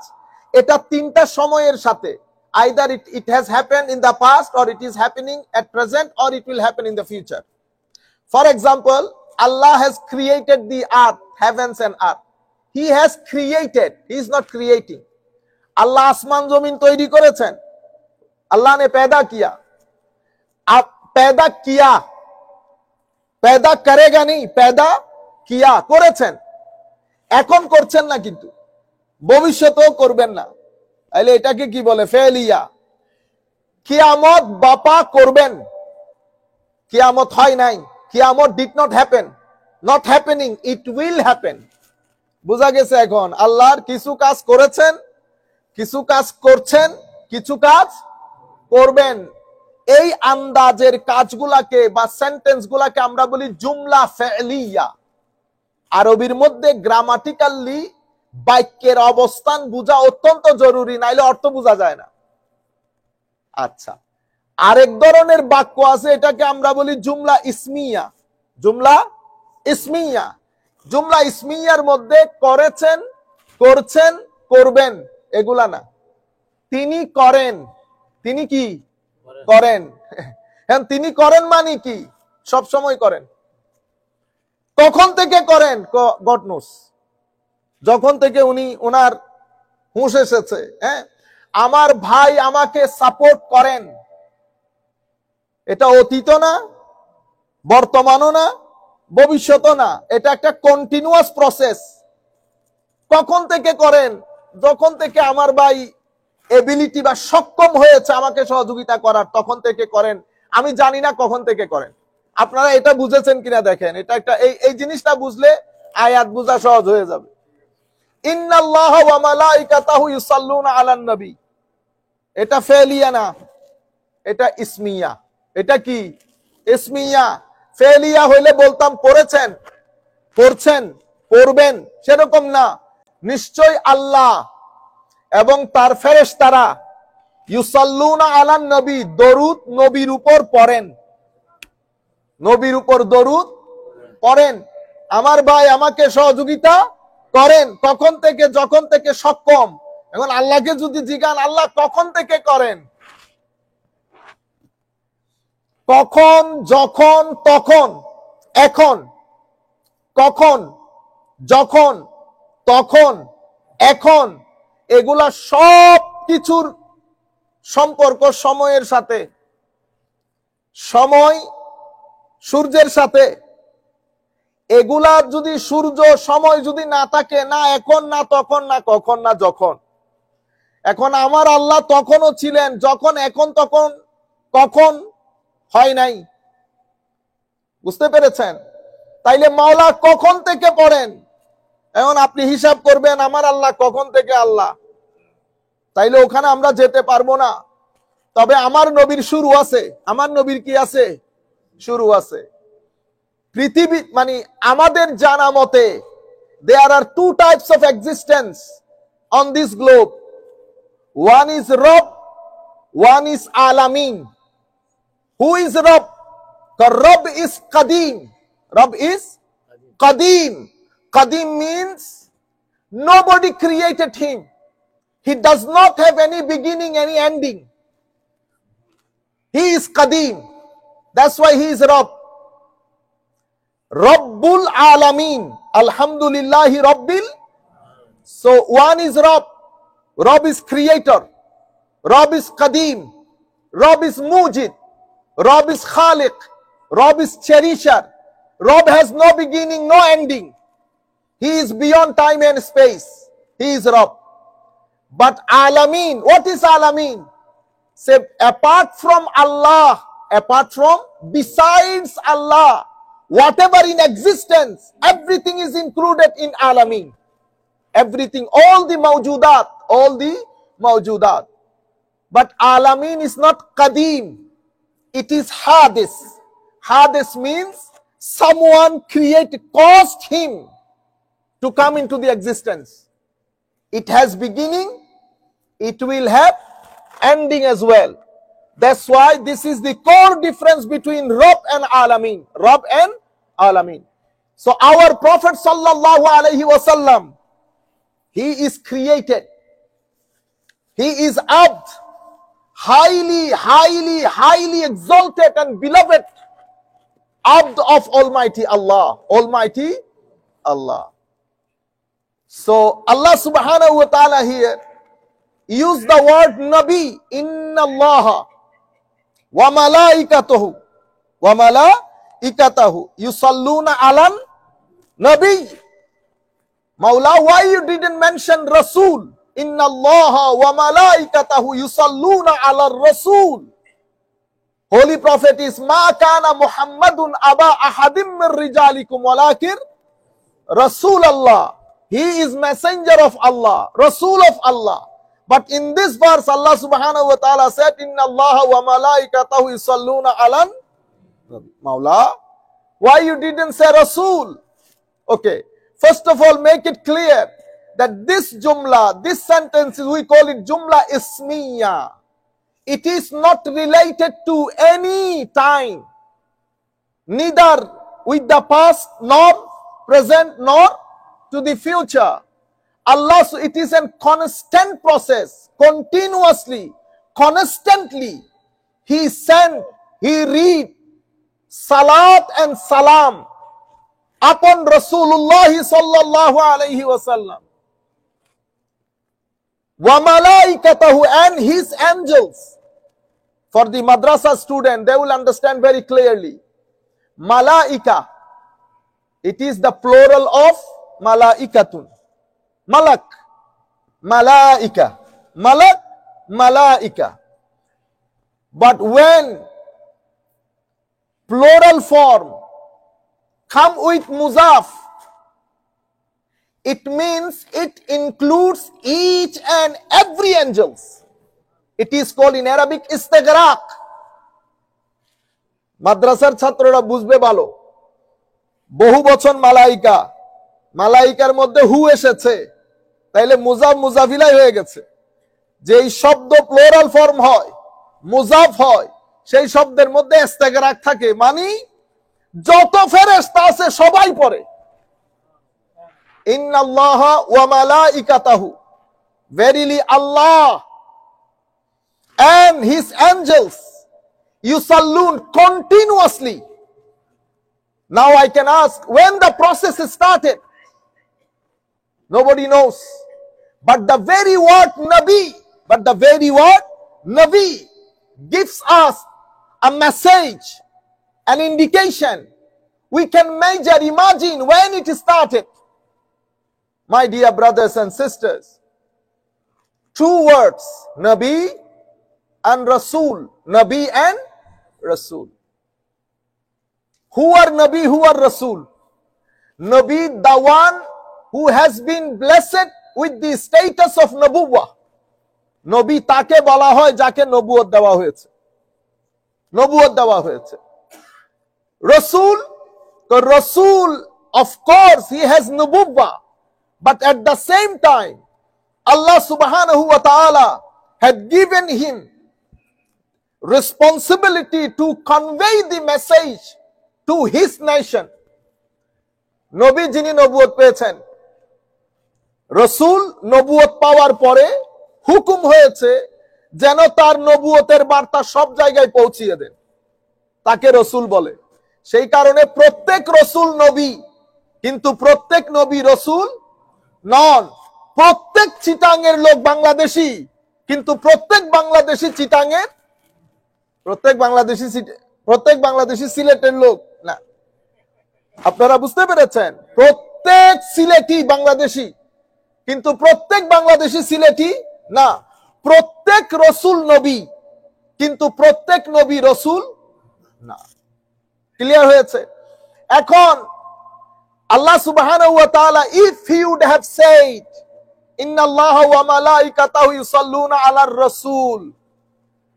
এটা তিনটা সময়ের সাথে, either it has happened in the past, or it is happening at present, or it will happen in the future. For example, Allah has created the earth, heavens and earth. He has created. He is not creating. আল্লাহ আসমান জমিন তৈরি করেছেন। আল্লাহ ने पैदा किया। आप पैदा किया, पैदा करेगा नहीं, पैदा किया, করেছেন। এখন করছেন না, কিন্তু ভবিষ্যতেও করবেন না। তাহলে এটাকে কি বলে? ফেলিয়া। কিয়ামত বাপা করবেন। কিয়ামত হয় নাই। কিয়ামত did not happen, not happening, it will happen. বুঝা গেছে? এখন আল্লাহর কিছু কাজ করেছেন, কিছু কাজ করছেন, কিছু কাজ করবেন। এই আন্দাজের কাজগুলাকে বা সেন্টেন্স গুলাকে আমরা বলি জুমলা ফেলিয়া। আরবির মধ্যে গ্রামাটিক্যালি বাক্যের অবস্থান বোঝা অত্যন্ত জরুরি, নাইলে অর্থ বোঝা যায় না। আচ্ছা, আরেক ধরনের বাক্য আছে, এটাকে আমরা বলি জুমলা ইসমিয়া। জুমলা ইসমিয়া। জুমলা ইসমিয়ার মধ্যে করেছেন, করছেন, করবেন এগুলা না। তিনি করেন, তিনি কি করেন। হ্যাঁ, তিনি করেন মানে কি? সব সময় করেন। কখন থেকে করেন? God knows. যখন থেকে উনি ওনার হুঁশ এসেছে। হ্যাঁ, আমার ভাই আমাকে সাপোর্ট করেন, এটা অতীত না, বর্তমানও না, ভবিষ্যৎও না, এটা একটা কন্টিনিউয়াস প্রসেস। কখন থেকে করেন? যখন থেকে আমার ভাই এবিলিটি বা সক্ষম হয়েছে আমাকে সহযোগিতা করার, তখন থেকে করেন। আমি জানি না কখন থেকে করেন। আপনারা এটা বুঝেছেন কিনা দেখেন। এটা একটা এই জিনিসটা বুঝলে আয়াত বোঝা সহজ হয়ে যাবে। ইন্নাল্লাহা ওয়া মালাইকাতাহু ইউসাল্লুনা আলান নবী, এটা ফেলিয়া না, এটা ইসমিয়া। এটা কি? ইসমিয়া। ফেলিয়া হইলে বলতাম করেছেন, করছেন, করবেন, সেরকম না। নিশ্চয় আল্লাহ এবং তার ফেরেশতারা ইউসাল্লুনা আলান নবী, দরুদ নবীর উপর পড়েন, নবীর উপর দরুদ পড়েন। আমার ভাই আমাকে সহযোগিতা করেন। কখন থেকে? যখন থেকে সক্ষম। এখন আল্লাহকে যদি জিজ্ঞান আল্লাহ কখন থেকে করেন, কখন, যখন, তখন, এখন, কখন, যখন, তখন, এখন, এগুলা সব কিছুর সম্পর্ক সময়ের সাথে। সময় সূর্যের সাথে। এগুলা যদি সূর্য সময় যদি না থাকে, না এখন, না তখন, না কখন, না যখন। এখন আমার আল্লাহ তখনও ছিলেন যখন, এখন, তখন, কখন হয় নাই। বুঝতে পেরেছেন? তাইলে মাওলা কখন থেকে পড়েন? এখন আপনি হিসাব করবেন আমার আল্লাহ কখন থেকে আল্লাহ, তাইলে ওখানে আমরা যেতে পারবো না। তবে আমার নবীর শুরু আছে। আমার নবীর কি আছে? শুরু আছে। পৃথিবী মানে আমাদের জানা মতে there are two types of existence on this globe. One is Rabb, one is Alamin. Who is Rabb? The Rabb is Qadim. Rabb is Qadim. Qadim means nobody created him. He does not have any beginning, any ending. He is Qadim. That's why he is Rabb. Rabbul Alamin. Alhamdulillahi Rabbil. So one is Rabb. Rabb is creator. Rabb is Qadim. Rabb is Mujid. Rabb is Khaliq. Rabb is cherisher. Rabb has no beginning, no ending. He is beyond time and space. He is Rabb. But Alamin, what is Alamin? Say, apart from Allah, apart from, besides Allah, whatever in existence, everything is included in Alamin. Everything, all the mawjudat, all the mawjudat. But Alamin is not Qadim. It is Hadis. Hadis means someone caused him to come into the existence. It has beginning, it will have ending as well. That's why this is the core difference between Rabb and Alamin. Rabb and Alamin. So our Prophet sallallahu alaihi wasallam, he is created. He is abd, highly, highly, highly exalted and beloved abd of Almighty Allah. Almighty Allah. So Allah subhanahu wa ta'ala here used the word Nabi. Inna Allaha wa malaikatahu yusalluna alan Nabi. Mawla, why you didn't mention Rasul? Inna Allaha wa malaikatahu yusalluna ala Rasul. Holy Prophet is ma kana Muhammadun aba ahadim min rijalikum walakin Rasul Allah. He is messenger of Allah, Rasul of Allah. But in this verse, Allah subhanahu wa ta'ala said, Inna Allaha wa malaikatahu yusalluna alan Mawla. Why you didn't say Rasul? Okay. First of all, make it clear that this jumla, this sentence, we call it jumla ismiya. It is not related to any time, neither with the past, nor present, nor to the future. Allah, so it is a constant process, continuously, constantly. He sent, He read salat and salam upon Rasulullah sallallahu alayhi wa sallam. Wa malaikatahu, and his angels. For the madrasa student, they will understand very clearly. Malaika, it is the plural of malaikatun. Malak, malaika. Malak, malaika. But when plural form come with muzaf, it means it includes each and every angels. It is called in Arabic istighraq. মাদ্রাসার ছাত্ররা বুঝবে ভালো। বহু বচন মালাইকা, মালাইকার মধ্যে হু এসেছে, তাইলে মুজাফ মুজাফিলাই হয়ে গেছে। যেই শব্দ প্লোরাল ফর্ম হয়, মুজাফ হয়, সেই শব্দের মধ্যে ইস্তিগরাক থাকে, মানে যত ফেরেশতা আছে সবাই পড়ে। ইন্নাল্লাহা ওয়া মালাইকাতাহু, verily Allah and his angels yusallun, continuously. Now I can ask, when the process started? Nobody knows. But the very word Nabi gives us a message, an indication. We can measure, imagine when it started. My dear brothers and sisters, two words, Nabi and Rasul. Nabi and Rasul. Who are Nabi, who are Rasul? Nabi, the one who has been blessed with the status of Nabuwwah. Nabi তাকে বলা হয় যাকে নবুয়ত দেওয়া হয়েছে, নবুয়ত দেওয়া হয়েছে। Rasul, the Rasul, of course he has Nubuwwah, but at the same time Allah subhanahu wa ta'ala had given him responsibility to convey the message to his nation. নবী যিনি নবুয়ত পেয়েছেন, রসুল নবুয়ত পাওয়ার পরে হুকুম হয়েছে যেন তার নবুয়তের বার্তা সব জায়গায় পৌঁছিয়ে দেন, তাকে রসুল বলে। সেই কারণে প্রত্যেক রসুল নবী, কিন্তু প্রত্যেক নবী রসুল নন। প্রত্যেক চিটাঙের লোক বাংলাদেশি, কিন্তু প্রত্যেক বাংলাদেশি চিটাঙের, প্রত্যেক বাংলাদেশি সিলেটের লোক না। আপনারা বুঝতে পেরেছেন? প্রত্যেক সিলেটি বাংলাদেশি, কিন্তু প্রত্যেক বাংলাদেশি সিলেটি না। প্রত্যেক রসুল নবী, কিন্তু প্রত্যেক নবী রসুল না। ক্লিয়ার হয়েছে? এখন আল্লাহ সুবহানাহু ওয়া তাআলা, if he would have said inna Allaha wa malaikatahu yusalluna ala rasul,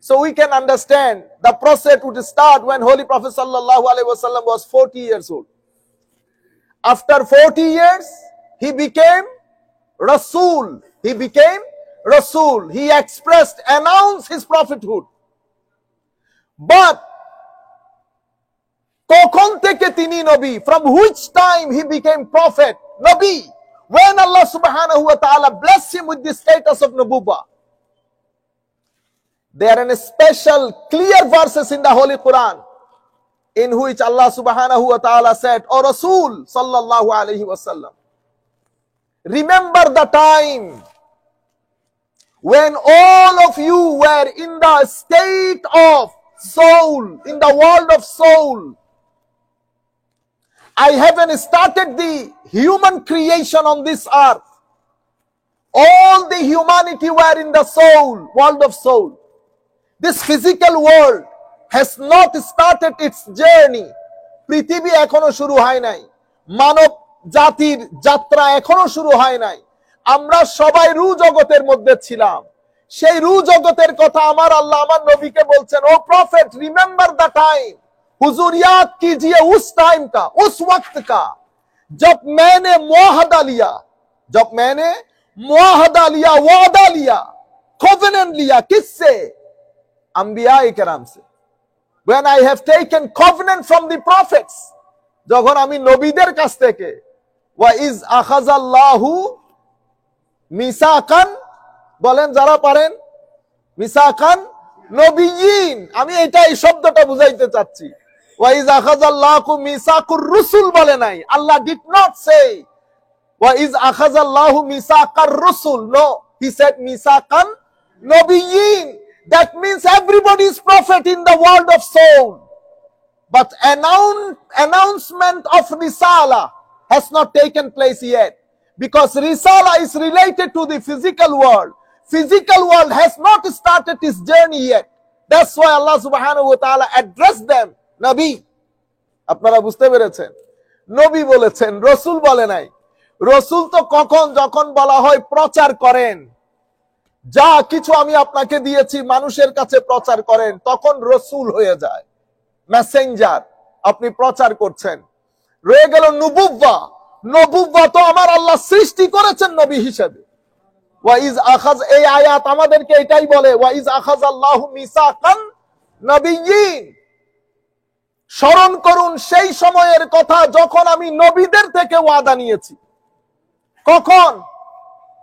so we can understand the process would start when Holy Prophet sallallahu alaihi wasallam was 40 years old. After 40 years, he became Rasul. He became Rasul. He expressed, announced his prophethood. But কখন থেকে তিনি নবী? From which time he became prophet, Nabi? When Allah subhanahu wa ta'ala blessed him with the status of Nubuwwah. There are special clear verses in the Holy Quran in which Allah subhanahu wa ta'ala said, O Rasul sallallahu alayhi wa sallam, Remember the time when all of you were in the state of soul, in the world of soul. I haven't started the human creation on this earth. All the humanity were in the soul, world of soul. This physical world has not started its journey. পৃথিবী এখনো শুরু হয় নাই, মানব জাতির যাত্রা এখনো শুরু হয় নাই। আমরা সবাই রূহ জগতের মধ্যে ছিলাম। সেই রূহ জগতের কথা আমার আল্লাহ আমার নবীকে বলছেন, O prophet, remember the time, हुजूर याद कीजिए उस टाइम का, उस वक्त का जब मैंने मुआहदा लिया, जब मैंने मुआहदा लिया, वादा लिया, covenant लिया, किससे? अंबिया इकराम से। When I have taken covenant from the prophets, যখন আমি নবীদের কাছ থেকে, ওয়া ইজ আখাযাল্লাহু মিসাকান, বলেন যারা পারেন, মিসাকান নবিয়িন, আমি এই শব্দটা বুঝাইতে চাচ্ছি। ওয়া ইজ আখাযাল্লাহু মিসাকুর রুসুল বলে নাই, আল্লাহ did not say ওয়া ইজ আখাযাল্লাহু মিসাকার রুসুল, no, he said মিসাকান নবিয়িন. That means everybody is prophet in the world of soul, but announcement of risala has not taken place yet, because risala is related to the physical world. Physical world has not started its journey yet. That's why Allah subhanahu wa ta'ala addressed them nabi. আপনারা বুঝতে পেরেছেন? নবী বলেছেন, রসুল বলে নাই। রসুল তো কখন, যখন বলা হয় প্রচার করেন, যা কিছু আমি আপনাকে দিয়েছি মানুষের কাছে প্রচার করেন, তখন রসুল হয়ে যায়, মেসেঞ্জার, আপনি প্রচার করছেন। রয়ে গেল নুবুব্বা। নবুব্বা তো আমার আল্লাহ সৃষ্টি করেছেন নবী হিসেবে। ওয়াইজ আখাজ, এই আয়াত আমাদেরকে এটাই বলে, ওয়াইজ আখাযাল্লাহু মিসাকান নবিয়্যিন। স্মরণ করুন সেই সময়ের কথা যখন আমি নবীদের থেকে ওয়াদা নিয়েছি। কখন?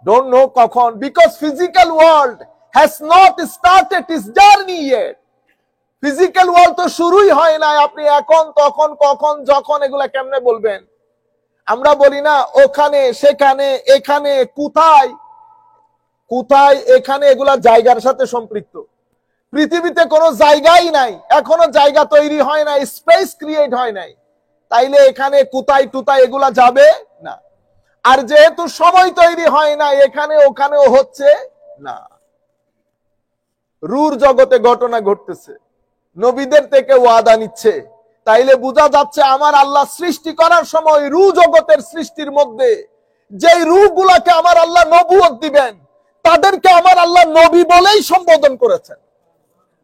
Don't know কখন, because physical world has not started its journey yet. Physical world তো শুরুই হয় না। আপনি এখন, তখন, কখন, যখন, এগুলা কেমনে বলবেন? আমরা বলি না ওখানে, সেখানে, এখানে, কোথায়, কোথায়, এখানে, এগুলা জায়গার সাথে সম্পৃক্ত। পৃথিবীতে কোনো জায়গাই নাই, এখনো জায়গা তৈরি হয় নাই, স্পেস ক্রিয়েট হয় নাই, তাইলে এখানে কোথায় টুতায় এগুলা যাবে না। আর যেহেতু সময় তৈরি হয় না, এখানে ওখানেও হচ্ছে না। রূর জগতে ঘটনা ঘটতেছে, নবীদের থেকে ওয়াদা নিচ্ছে, তাইলে বোঝা যাচ্ছে আমার আল্লাহ সৃষ্টি করার সময় রূহ জগতের সৃষ্টির মধ্যে যেই রূহগুলোকে আমার আল্লাহ নবুয়ত দিবেন, তাদেরকে আমার আল্লাহ নবী বলেই সম্বোধন করেছেন।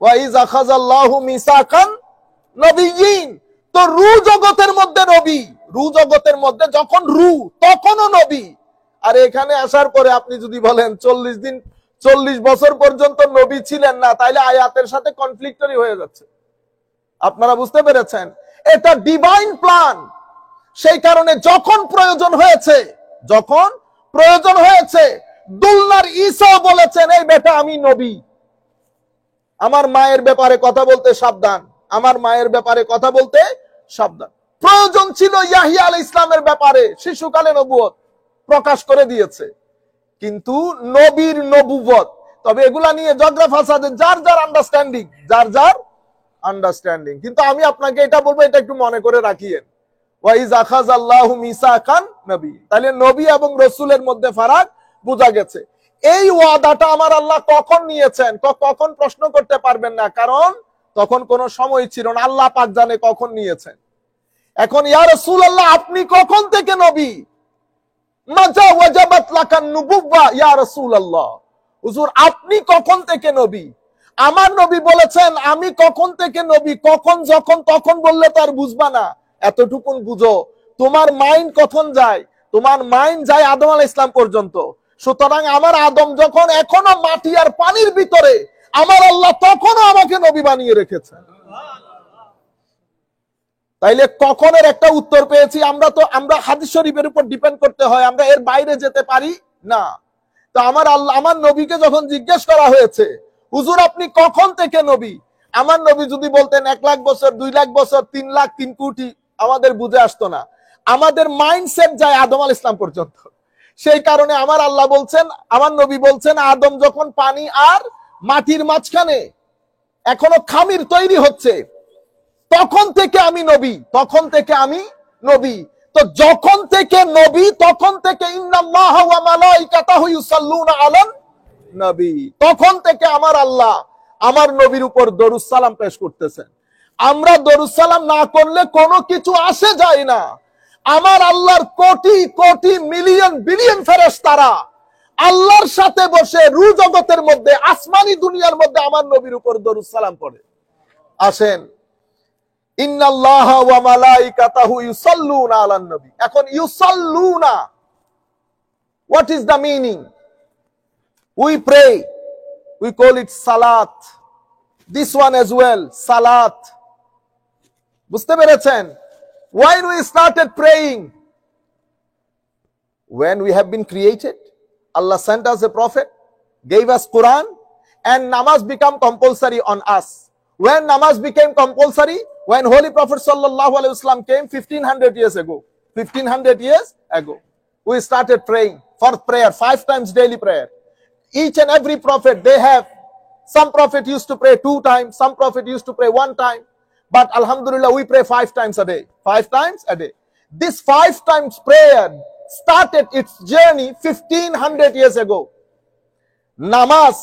ওয়াইজ আখাযাল্লাহু মিসাকান নবিয়্যিন। তো রূহ জগতের মধ্যে নবী, রূহ জগতের মধ্যে যখন রূহ, তখনও নবী। আর এখানে আসার পরে আপনি যদি বলেন 40 দিন 40 বছর পর্যন্ত নবী ছিলেন না, তাইলে আয়াতের সাথে কনফ্লিক্টরি হয়ে যাচ্ছে। আপনারা বুঝতে পেরেছেন? এটা ডিভাইন প্ল্যান। সেই কারণে যখন প্রয়োজন হয়েছে, যখন প্রয়োজন হয়েছে, দুলনার ঈসা বলেছেন, এই বেটা আমি নবী, আমার মায়ের ব্যাপারে কথা বলতে সাবধান, আমার মায়ের ব্যাপারে কথা বলতে সাবধান। প্রয়োজন ছিল ইয়াহিয়া আলাইহিস ইসলামের ব্যাপারে, শিশুকালে নবুয়ত প্রকাশ করে দিয়েছে, কিন্তু নবীর নবুয়ত, তবে এগুলা নিয়ে ঝগড়া ফাসাদে যার যার আন্ডারস্ট্যান্ডিং, যার যার আন্ডারস্ট্যান্ডিং। কিন্তু আমি আপনাকে এটা বলবো, এটা একটু মনে করে রাখিয়েন, ওয়াইজ আখাযাল্লাহু মিসাকান নবী। তাহলে নবী এবং রাসূলের মধ্যে ফারাক বোঝা গেছে। এই ওয়াদাটা আমার আল্লাহ কখন নিয়েছেন, কখন প্রশ্ন করতে পারবেন না, কারণ তখন কোনো সময় ছিল না, আল্লাহ পাক জানে কখন নিয়েছেন। এখন ইয়া রাসূলুল্লাহ, আপনি কখন থেকে নবী? মাযা ওয়াজাবাত লাকান নুবুওয়া ইয়া রাসূলুল্লাহ, হুজুর আপনি কখন থেকে নবী? আমার নবী বলেছেন আমি কখন থেকে নবী, কখন, যখন, তখন বললে তো আর বুঝবা না, এতটুকুন বুঝো। তোমার মাইন্ড কখন যায়? তোমার মাইন্ড যায় আদম আলাইহিস সালাম পর্যন্ত। সুতরাং আমার আদম যখন এখনো মাটি আর পানির ভিতরে, আমার আল্লাহ তখনও আমাকে নবী বানিয়ে রেখেছেন। তাইলে কখনের একটা উত্তর পেয়েছি। আমরা হাদিস শরীফের উপর ডিপেন্ড করতে হয়, আমরা এর বাইরে যেতে পারি না। তো আমার আল্লাহ, আমার নবীকে যখন জিজ্ঞেস করা হয়েছে, হুজুর আপনি কখন থেকে নবী, আমার নবী যদি বলতেন 1 লাখ বছর, 2 লাখ বছর, 3 লাখ, 3 কোটি, আমাদের বুঝে আসতো না। আমাদের মাইন্ডসেট যায় আদম আলাইহিস সালাম পর্যন্ত। সেই কারণে আমার আল্লাহ বলছেন, আমার নবী বলছেন, আদম যখন পানি আর মাটির মাঝখানে এখনো খামির তৈরি হচ্ছে, তখন থেকে আমি নবী, তখন থেকে আমি নবী। তো যখন থেকে নবী, তখন থেকে ইন্নাল্লাহা ওয়া মালাইকাতাহু ইউসাল্লুনা আলান নবী, তখন থেকে আমার আল্লাহ আমার নবীর উপর দরুদ সালাম পেশ করতেছেন। আমরা দরুদ সালাম না করলে কোনো কিছু আসে যায় না। আমার আল্লাহর কোটি কোটি মিলিয়ন বিলিয়ন ফেরেশতারা আল্লাহর সাথে বসে রু জগতের মধ্যে, আসমানি দুনিয়ার মধ্যে আমার নবীর উপর দরুদ সালাম পড়ে। আসেন, ইন্নাল্লাহা ওয়া মালাইকাতাহু ইউসাল্লুনা আলান নবী। এখন ইউসাল্লুনা, what is the meaning? We pray, we call it salat. This one as well, salat. বুঝতে পেরেছেন? When we started praying, when we have been created, Allah sent us a prophet, gave us Quran, and namaz become compulsory on us. When namaz became compulsory, when Holy Prophet sallallahu alaihi wasallam came 1500 years ago, 1500 years ago, we started praying for prayer, 5 times daily prayer. Each and every prophet, they have, some prophet used to pray 2 times, some prophet used to pray 1 time, but alhamdulillah we pray 5 times a day, 5 times a day. This 5 times prayer started its journey 1500 years ago. নামাজ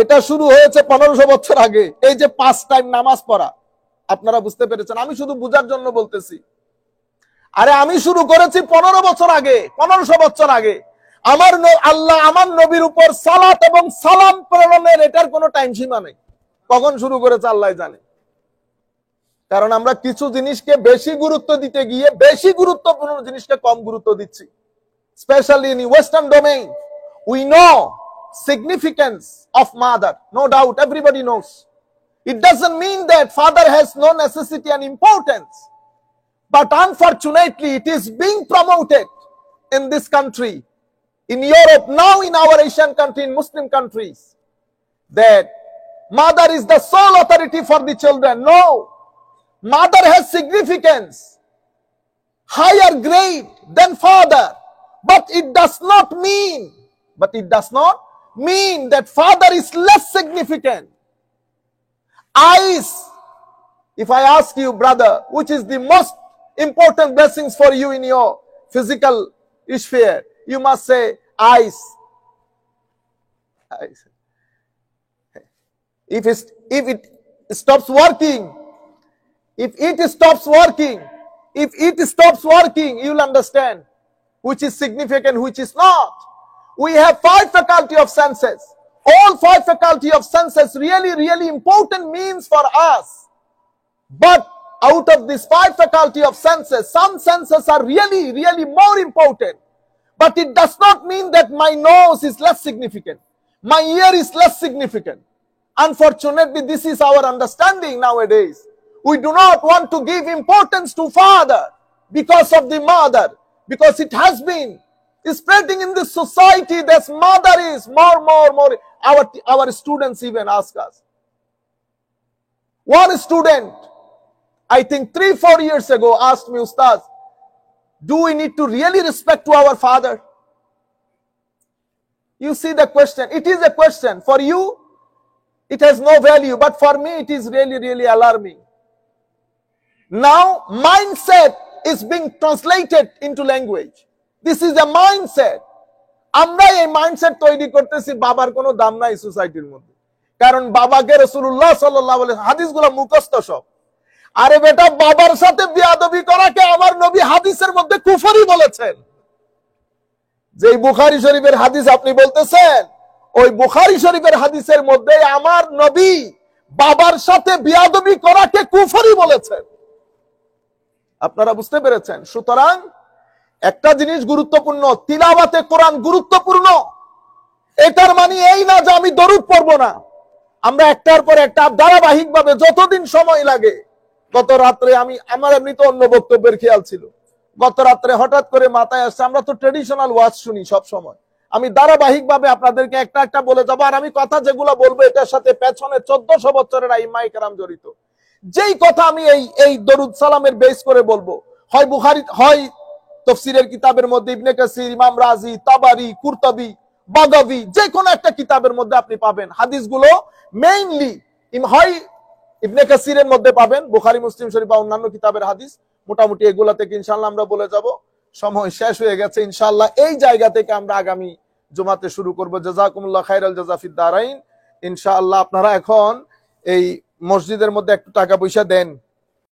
এটা শুরু হয়েছে 1500 বছর আগে। এই যে 5 time নামাজ পড়া, আপনারা বুঝতে পেরেছেন? আমি শুধু বুঝার জন্য বলতেছি। আরে আমি শুরু করেছি 15 বছর আগে, 1500 বছর আগে। আমার আল্লাহ আমার নবীর উপর সালাত এবং সালাম প্রেরণের এটার কোনো টাইম সীমা নেই। কখন শুরু করেছে আল্লাহ জানে। কারণ আমরা কিছু জিনিসকে বেশি গুরুত্ব দিতে গিয়ে বেশি গুরুত্বপূর্ণ জিনিসকে কম গুরুত্ব দিচ্ছি। Especially in Western domain, we know significance of mother. No doubt, everybody knows. It doesn't mean that father has no necessity and importance. But unfortunately, it is being promoted in this country, in Europe, now in our Asian country, in Muslim countries, that mother is the sole authority for the children. No, mother has significance, higher grade than father. But it does not mean that father is less significant. Eyes, if I ask you, brother, which is the most important blessings for you in your physical sphere, you must say eyes. If it stops working, if it stops working, you'll understand which is significant, which is not. We have 5 faculty of senses. All 5 faculty of senses really, really important means for us. But out of these 5 faculty of senses, some senses are really, really more important. But it does not mean that my nose is less significant. My ear is less significant. Unfortunately, this is our understanding nowadays. We do not want to give importance to father because of the mother. Because it has been spreading in this society that mother is more. Our students even ask us. One student, I think 3-4 years ago, asked me, Ustaz, do we need to really respect to our father? You see the question. It is a question. For you, it has no value. But for me, it is really, really alarming. Now, mindset is being translated into language. This is a mindset. আমরা এই mindset তৈরি করতেছি, বাবার কোনো দাম নাই সোসাইটির মধ্যে। কারণ বাবাকে রাসূলুল্লাহ সাল্লাল্লাহু আলাইহি হাদিসগুলো মুখস্থ সব। আরে বেটা, বাবার সাথে বিয়াদবি করাকে আমার নবী হাদিসের মধ্যে কুফরি বলেছেন। যে বুখারী শরীফের হাদিস আপনি বলতেছেন, ওই বুখারী শরীফের হাদিসের মধ্যে আমার নবী বাবার সাথে বিয়াদবি করাকে কুফরি বলেছেন। আপনারা বুঝতে পেরেছেন? সুতরাং একটা জিনিস গুরুত্বপূর্ণ, তিলাওয়াতে কোরআন গুরুত্বপূর্ণ। এটার মানে এই না যে আমি দরুদ পড়বো না। আমরা একটার পর একটা ধারাবাহিক ভাবে যতদিন সময় লাগে। গত রাত্রে আমার এমনিতে অন্য বক্তব্যের খেয়াল ছিল, গত রাত্রে হঠাৎ করে মাথায় আসছে, আমরা তো ট্রেডিশনাল ওয়াজ শুনি সব সময়, আমি ধারাবাহিক ভাবে আপনাদেরকে একটা একটা বলে যাবো। আর আমি কথা যেগুলো বলবো এটার সাথে পেছনে 1400 বছরের আইম্মায়ে কেরাম জড়িত। যেই কথা আমি এই দরুদ সালামের বেস করে বলবো, হয় বুখারী, হয় তফসিরের কিতাবের মধ্যে ইবনে কাসির, ইমাম রাজি, তাবারি, কুরতুবী, বাগাবী, যে কোনো একটা কিতাবের মধ্যে আপনি পাবেন হাদিসগুলো মেইনলি হয় ইবনে কাসিরের মধ্যে পাবেন, বুখারী, মুসলিম শরীফ বা অন্যান্য কিতাবের হাদিস। মোটামুটি এগুলা থেকে ইনশাআল্লাহ আমরা বলে যাব। সময় শেষ হয়ে গেছে, ইনশাআল্লাহ এই জায়গা থেকে আমরা আগামী জুমাতে শুরু করব। জাযাকুমুল্লাহ খাইরাল জাযা ফিদ দারাইন। ইনশাআল্লাহ আপনারা এখন এই মসজিদের মধ্যে একটু টাকা পয়সা দেন।